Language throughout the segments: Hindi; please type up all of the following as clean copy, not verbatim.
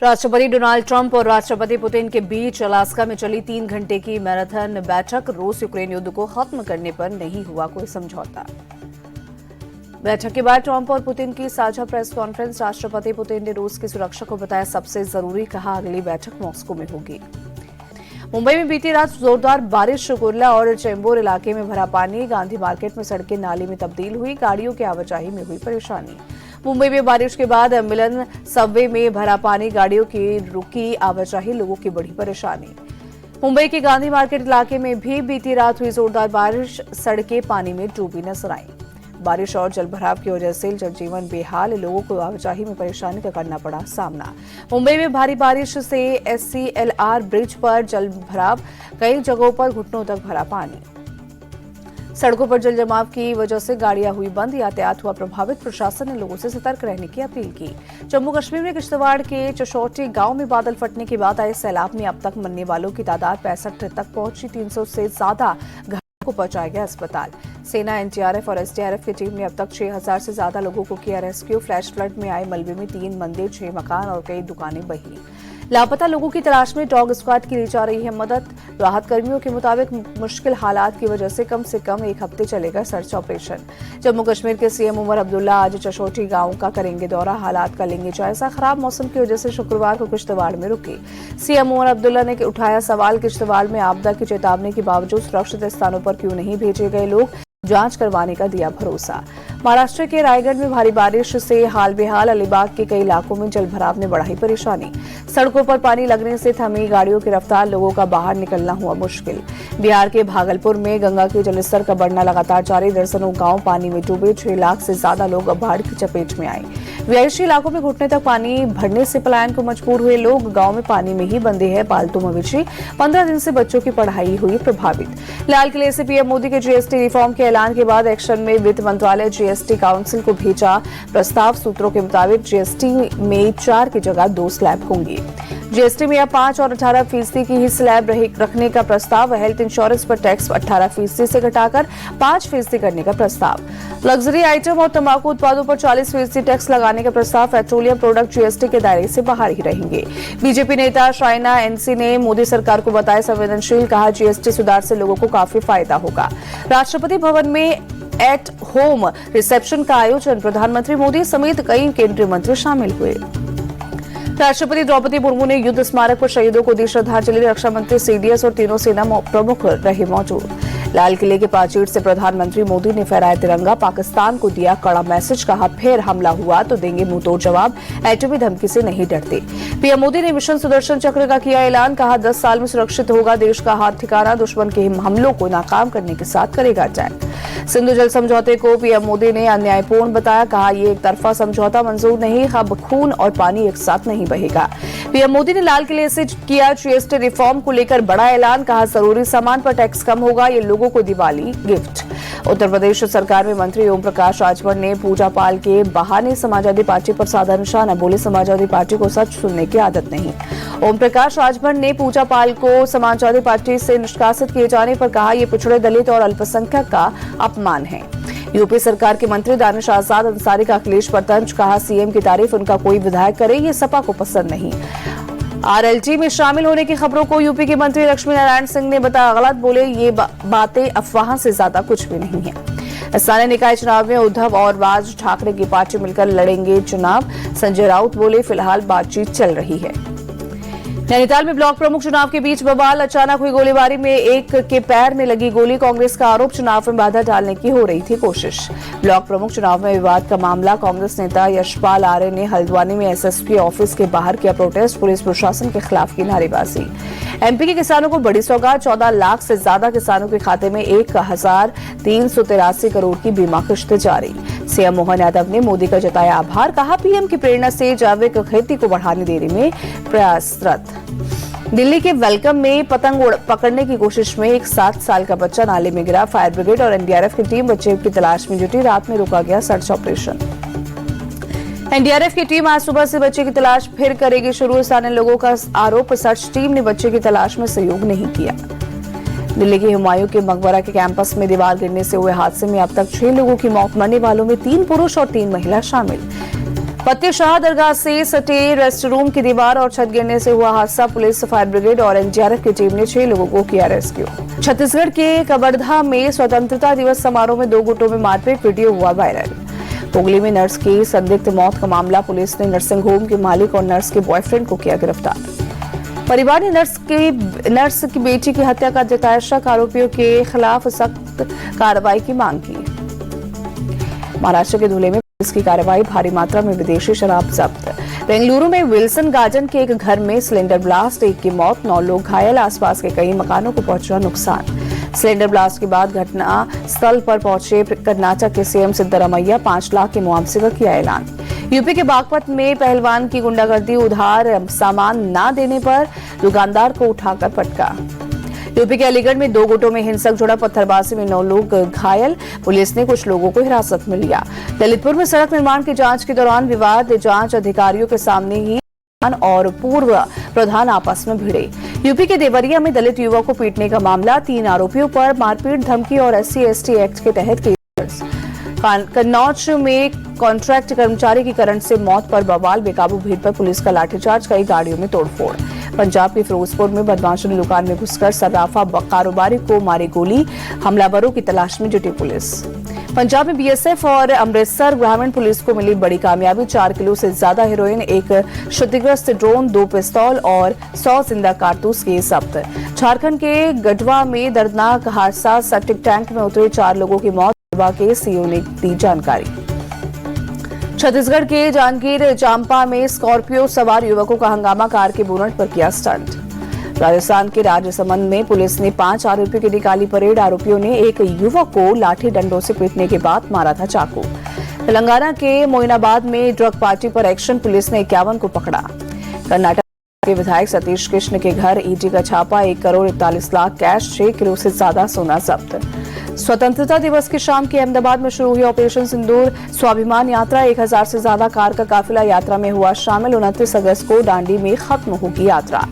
राष्ट्रपति डोनाल्ड ट्रंप और राष्ट्रपति पुतिन के बीच अलास्का में चली 3 घंटे की मैराथन बैठक। रूस यूक्रेन युद्ध को खत्म करने पर नहीं हुआ कोई समझौता। बैठक के बाद ट्रंप और पुतिन की साझा प्रेस कॉन्फ्रेंस। राष्ट्रपति पुतिन ने रूस की सुरक्षा को बताया सबसे जरूरी, कहा अगली बैठक मॉस्को में होगी। मुंबई में बीती रात जोरदार बारिश, कुर्ला और चेंबूर इलाके में भरा पानी। गांधी मार्केट में सड़कें नाली में तब्दील हुई, गाड़ियों की आवाजाही में हुई परेशानी। मुंबई में बारिश के बाद मिलन सबवे में भरा पानी, गाड़ियों की रुकी आवाजाही, लोगों की बड़ी परेशानी। मुंबई के गांधी मार्केट इलाके में भी बीती रात हुई जोरदार बारिश, सड़कें पानी में डूबी नजर आईं। बारिश और जलभराव की वजह से जनजीवन बेहाल, लोगों को आवाजाही में परेशानी का करना पड़ा सामना। मुंबई में भारी बारिश से SCLR ब्रिज पर जलभराव, कई जगहों पर घुटनों तक भरा पानी। सड़कों पर जल जमाव की वजह से गाड़ियां हुई बंद, यातायात हुआ प्रभावित। प्रशासन ने लोगों से सतर्क रहने की अपील की। जम्मू कश्मीर में किश्तवाड़ के चशोटी गांव में बादल फटने के बाद आए सैलाब में अब तक मरने वालों की तादाद 65 तक पहुंची। 300 से ज्यादा घायलों को पहुंचाया गया अस्पताल। सेना, NTRF और SDRF की टीम ने अब तक 6000 से ज्यादा लोगों को किया रेस्क्यू। फ्लैश फ्लड में आए मलबे में 3 मंदिर, 6 मकान और कई दुकानें बही। लापता लोगों की तलाश में डॉग स्क्वाड की ली जा रही है मदद। राहत कर्मियों के मुताबिक मुश्किल हालात की वजह से कम 1 हफ्ते चलेगा सर्च ऑपरेशन। जम्मू कश्मीर के CM उमर अब्दुल्ला आज चशोटी गांव का करेंगे दौरा, हालात का लेंगे जायजा। खराब मौसम की वजह से शुक्रवार को किश्तवाड़ में रुके। CM उमर अब्दुल्ला ने उठाया सवाल, किश्तवाड़ में आपदा की चेतावनी के बावजूद सुरक्षित स्थानों पर क्यों नहीं भेजे गए लोग, जांच करवाने का दिया भरोसा। महाराष्ट्र के रायगढ़ में भारी बारिश से हाल बेहाल, अलीबाग के कई इलाकों में जलभराव ने बढ़ाई परेशानी। सड़कों पर पानी लगने से थमी गाड़ियों की रफ्तार, लोगों का बाहर निकलना हुआ मुश्किल। बिहार के भागलपुर में गंगा के जलस्तर का बढ़ना लगातार जारी, दर्जनों गांव पानी में डूबे। 6 लाख से ज्यादा लोग बाढ़ की चपेट में आए। रिहायशी इलाकों में घुटने तक पानी भरने से पलायन को मजबूर हुए लोग। गांव में पानी में ही बंधे हैं पालतू मवेशी। 15 दिन से बच्चों की पढ़ाई हुई प्रभावित। लाल किले से PM मोदी के GST रिफॉर्म के ऐलान के बाद एक्शन में वित्त मंत्रालय GST काउंसिल को भेजा प्रस्ताव। सूत्रों के मुताबिक GST में 4 की जगह 2 स्लैब होंगी। GST में अब 5 और 18% की ही स्लैब रखने का प्रस्ताव। हेल्थ इंश्योरेंस पर टैक्स 18% से घटाकर 5% करने का प्रस्ताव। लग्जरी आइटम और तंबाकू उत्पादों पर 40% टैक्स लगाने का प्रस्ताव। पेट्रोलियम प्रोडक्ट GST के दायरे से बाहर ही रहेंगे। बीजेपी नेता शाइना NC ने मोदी सरकार को बताया संवेदनशील, कहा GST सुधार से लोगों को काफी फायदा होगा। राष्ट्रपति भवन में एट होम रिसेप्शन का आयोजन, प्रधानमंत्री मोदी समेत कई केंद्रीय मंत्री शामिल हुए। राष्ट्रपति द्रौपदी मुर्मू ने युद्ध स्मारक पर शहीदों को दी श्रद्धांजलि। रक्षा मंत्री CDS और तीनों सेना प्रमुख रहे मौजूद। लाल किले के प्राचीर से प्रधानमंत्री मोदी ने फहराया तिरंगा, पाकिस्तान को दिया कड़ा मैसेज, कहा फिर हमला हुआ तो देंगे मुंहतोड़ जवाब, एटमी धमकी से नहीं डरते। PM मोदी ने मिशन सुदर्शन चक्र का किया ऐलान, कहा 10 साल में सुरक्षित होगा देश का हाथ ठिकाना, दुश्मन के हमलों को नाकाम करने के साथ करेगा अटैक। सिंधु जल समझौते को PM मोदी ने अन्यायपूर्ण बताया, कहा ये एक तरफा समझौता मंजूर नहीं, अब खून और पानी एक साथ नहीं बहेगा। PM मोदी ने लाल किले से किया GST रिफॉर्म को लेकर बड़ा ऐलान, कहा जरूरी सामान पर टैक्स कम होगा, ये लोगों को दिवाली गिफ्ट। उत्तर प्रदेश सरकार में मंत्री ओम प्रकाश राजभर ने पूजा पाल के बहाने समाजवादी पार्टी पर साधा निशाना, बोले समाजवादी पार्टी को सच सुनने की आदत नहीं। ओम प्रकाश राजभर ने पूजा पाल को समाजवादी पार्टी से निष्कासित किए जाने पर कहा, यह पिछड़े, दलित और अल्पसंख्यक का अपमान है। यूपी सरकार के मंत्री दानिश आजाद अंसारी का अखिलेश पर तंज, कहा CM की तारीफ उनका कोई विधायक करे, ये सपा को पसंद नहीं। RLT में शामिल होने की खबरों को यूपी के मंत्री लक्ष्मी नारायण सिंह ने बताया गलत, बोले ये बातें अफवाह से ज्यादा कुछ भी नहीं है। स्थानीय निकाय चुनाव में उद्धव और राज ठाकरे की पार्टी मिलकर लड़ेंगे चुनाव। संजय राउत बोले फिलहाल बातचीत चल रही है। नैनीताल में ब्लॉक प्रमुख चुनाव के बीच बवाल, अचानक हुई गोलीबारी में एक के पैर में लगी गोली। कांग्रेस का आरोप, चुनाव में बाधा डालने की हो रही थी कोशिश। ब्लॉक प्रमुख चुनाव में विवाद का मामला, कांग्रेस नेता यशपाल आर्य ने हल्द्वानी में SSP ऑफिस के बाहर किया प्रोटेस्ट, पुलिस प्रशासन के खिलाफ की नारेबाजी। MP के किसानों को बड़ी सौगात, 14 लाख से ज्यादा किसानों के खाते में 1383 करोड़ की बीमा किश्त जारी। CM मोहन यादव ने मोदी का जताया आभार, कहा PM की प्रेरणा से जैविक खेती को बढ़ाने देने में प्रयासरत। दिल्ली के वेलकम में पतंग पकड़ने की कोशिश में एक 7 साल का बच्चा नाले में गिरा। फायर ब्रिगेड और NDRF की टीम बच्चे की तलाश में जुटी, रात में रोका गया सर्च ऑपरेशन। NDRF की टीम आज सुबह से बच्चे की तलाश फिर करेगी शुरू। स्थानीय लोगों का आरोप, सर्च टीम ने बच्चे की तलाश में सहयोग नहीं किया। दिल्ली के हुमायूं के मकबरा के कैंपस में दीवार गिरने से हुए हादसे में अब तक 6 लोगों की मौत, मरने वालों में 3 पुरुष और 3 महिला शामिल। फतेहशाह दरगाह से सटे रेस्ट रूम की दीवार और छत गिरने से हुआ हादसा। पुलिस, फायर ब्रिगेड और एनडीआरएफ की टीम ने 6 लोगों को किया रेस्क्यू। छत्तीसगढ़ के कवर्धा में स्वतंत्रता दिवस समारोह में 2 गुटों में मारपीट, वीडियो हुआ वायरल। हुगली में नर्स की संदिग्ध मौत का मामला, पुलिस ने नर्सिंग होम के मालिक और नर्स के बॉयफ्रेंड को किया गिरफ्तार। परिवार ने नर्स की बेटी की हत्या का जताया शक, आरोपियों के खिलाफ सख्त कार्रवाई की मांग की। महाराष्ट्र के धुले में पुलिस की कार्रवाई, भारी मात्रा में विदेशी शराब जब्त। बेंगलुरु में विल्सन गार्डन के एक घर में सिलेंडर ब्लास्ट, 1 की मौत, 9 लोग घायल, आसपास के कई मकानों को पहुंचा नुकसान। सिलेंडर ब्लास्ट के बाद घटना स्थल पर पहुंचे कर्नाटक के सीएम सिद्धरामैया 5 लाख के मुआवजे का किया ऐलान। यूपी के बागपत में पहलवान की गुंडागर्दी, उधार सामान न देने पर दुकानदार को उठाकर पटका। यूपी के अलीगढ़ में 2 गुटों में हिंसक झड़प, पत्थरबाजी में 9 लोग घायल, पुलिस ने कुछ लोगों को हिरासत में लिया। ललितपुर में सड़क निर्माण की जांच के दौरान विवाद, जांच अधिकारियों के सामने ही और पूर्व प्रधान आपस में भिड़े। यूपी के देवरिया में दलित युवक को पीटने का मामला, 3 आरोपियों पर मारपीट, धमकी और SC/ST एक्ट के तहत केस। कन्नौज में कॉन्ट्रैक्ट कर्मचारी की करंट से मौत पर बवाल, बेकाबू भीड़ पर पुलिस का लाठीचार्ज, कई गाड़ियों में तोड़फोड़। पंजाब के फिरोजपुर में बदमाशों ने दुकान में घुसकर सर्राफा कारोबारी को मारी गोली, हमलावरों की तलाश में जुटी पुलिस। पंजाब में BSF और अमृतसर ग्रामीण पुलिस को मिली बड़ी कामयाबी, 4 किलो से ज्यादा हेरोइन, 1 क्षतिग्रस्त ड्रोन, 2 पिस्तौल और 100 जिंदा कारतूस के जब्त। झारखंड के गढ़वा में दर्दनाक हादसा, सेप्टिक टैंक में उतरे 4 लोगों की मौत, गढ़वा के सीओ ने दी जानकारी। छत्तीसगढ़ के जांजगीर चांपा में स्कॉर्पियो सवार युवकों का हंगामा, कार के बोनट पर किया स्टंट। राजस्थान के राजसमंद में पुलिस ने 5 आरोपियों की निकाली परेड, आरोपियों ने एक युवक को लाठी डंडों से पीटने के बाद मारा था चाकू। तेलंगाना के मोइनाबाद में ड्रग पार्टी पर एक्शन, पुलिस ने 51 को पकड़ा। कर्नाटक के विधायक सतीश कृष्ण के घर ईडी का छापा, 1 करोड़ 41 लाख कैश, 6 किलो से ज्यादा सोना जब्त। स्वतंत्रता दिवस की शाम की अहमदाबाद में शुरू हुई ऑपरेशन सिंदूर स्वाभिमान यात्रा, 1000 से ज्यादा कार का काफिला यात्रा में हुआ शामिल। 29 अगस्त को दांडी में खत्म होगी यात्रा।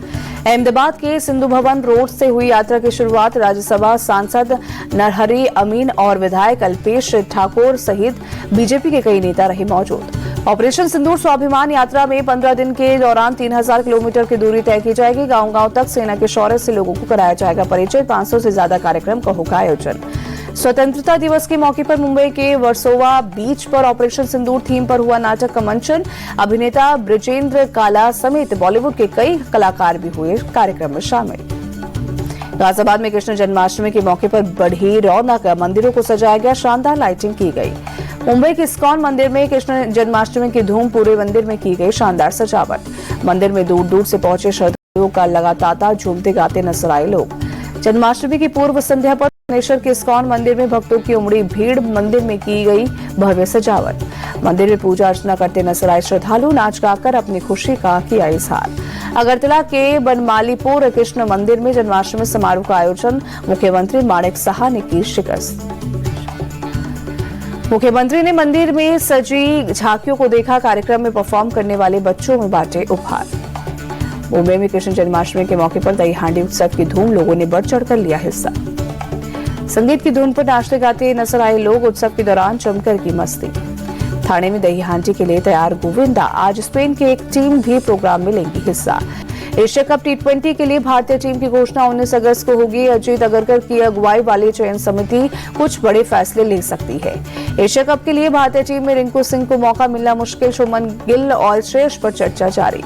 अहमदाबाद के सिंधु भवन रोड से हुई यात्रा की शुरुआत, राज्यसभा सांसद नरहरि अमीन और विधायक अल्पेश ठाकुर सहित बीजेपी के कई नेता रहे मौजूद। ऑपरेशन सिंदूर स्वाभिमान यात्रा में 15 दिन के दौरान 3000 किलोमीटर की दूरी तय की जाएगी। गांव-गांव तक सेना के शौर्य से लोगों को कराया जाएगा परिचय, 500 से ज्यादा कार्यक्रम का होगा आयोजन। स्वतंत्रता दिवस के मौके पर मुंबई के वर्सोवा बीच पर ऑपरेशन सिंदूर थीम पर हुआ नाटक का मंचन, अभिनेता ब्रिजेंद्र काला समेत बॉलीवुड के कई कलाकार भी हुए कार्यक्रम में शामिल। गाजियाबाद में कृष्ण जन्माष्टमी के मौके पर बढ़ी रौनक, मंदिरों को सजाया गया, शानदार लाइटिंग की गई। मुंबई के इस्कॉन मंदिर में कृष्ण जन्माष्टमी की धूम, पूरे मंदिर में की गई शानदार सजावट। मंदिर में दूर दूर से पहुंचे श्रद्धालुओं का लगातार झूमते गाते नजर आए लोग। जन्माष्टमी की पूर्व संध्या पर भुवनेश्वर के इस्कॉन मंदिर में भक्तों की उमड़ी भीड़, मंदिर में की गई भव्य सजावट। मंदिर में पूजा अर्चना करते नजर आए श्रद्धालु, नाच गाकर अपनी खुशी का किया इजहार। अगरतला के बनमालीपुर कृष्ण मंदिर में जन्माष्टमी समारोह का आयोजन, मुख्यमंत्री माणिक साहा ने की शिकस्त। मुख्यमंत्री ने मंदिर में सजी झांकियों को देखा, कार्यक्रम में परफॉर्म करने वाले बच्चों में बांटे उपहार। मुंबई में कृष्ण जन्माष्टमी के मौके पर दही हांडी उत्सव की धूम, लोगों ने बढ़ चढ़कर लिया हिस्सा। संगीत की धुन पर नाचते गाते नजर आए लोग, उत्सव के दौरान जमकर की मस्ती। थाने में दही हांडी के लिए तैयार गोविंदा, आज स्पेन की एक टीम भी प्रोग्राम में लेंगी हिस्सा। एशिया कप T20 के लिए भारतीय टीम की घोषणा 19 अगस्त को होगी। अजीत अगरकर की अगुवाई वाली चयन समिति कुछ बड़े फैसले ले सकती है। एशिया कप के लिए भारतीय टीम में रिंकू सिंह को मौका मिलना मुश्किल, शुभमन गिल और श्रेयस पर चर्चा जारी।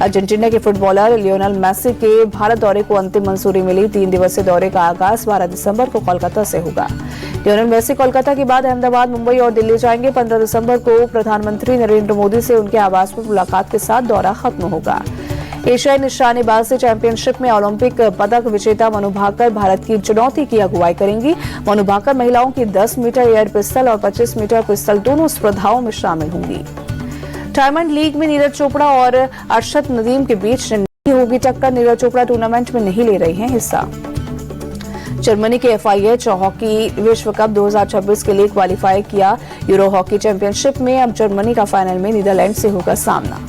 अर्जेंटीना के फुटबॉलर लियोनेल मेसी के भारत दौरे को अंतिम मंजूरी मिली। 3 दिवसीय दौरे का आगाज 12 दिसंबर को कोलकाता से होगा। लियोनेल मेसी कोलकाता के बाद अहमदाबाद, मुंबई और दिल्ली जाएंगे। 15 दिसंबर को प्रधानमंत्री नरेंद्र मोदी से उनके आवास पर मुलाकात के साथ दौरा खत्म होगा। एशियाई निशानेबाजी चैंपियनशिप में ओलंपिक पदक विजेता मनु भाकर भारत की चुनौती की अगुवाई करेंगी। मनु भाकर महिलाओं की 10 मीटर एयर पिस्टल और 25 मीटर पिस्टल दोनों स्पर्धाओं में शामिल होंगी। डायमंड लीग में नीरज चोपड़ा और अरशद नदीम के बीच नहीं होगी टक्कर, नीरज चोपड़ा टूर्नामेंट में नहीं ले रहे हैं हिस्सा। जर्मनी के FIH हॉकी विश्व कप 2026 के लिए क्वालिफाई किया। यूरो हॉकी चैंपियनशिप में अब जर्मनी का फाइनल में नीदरलैंड से होगा सामना।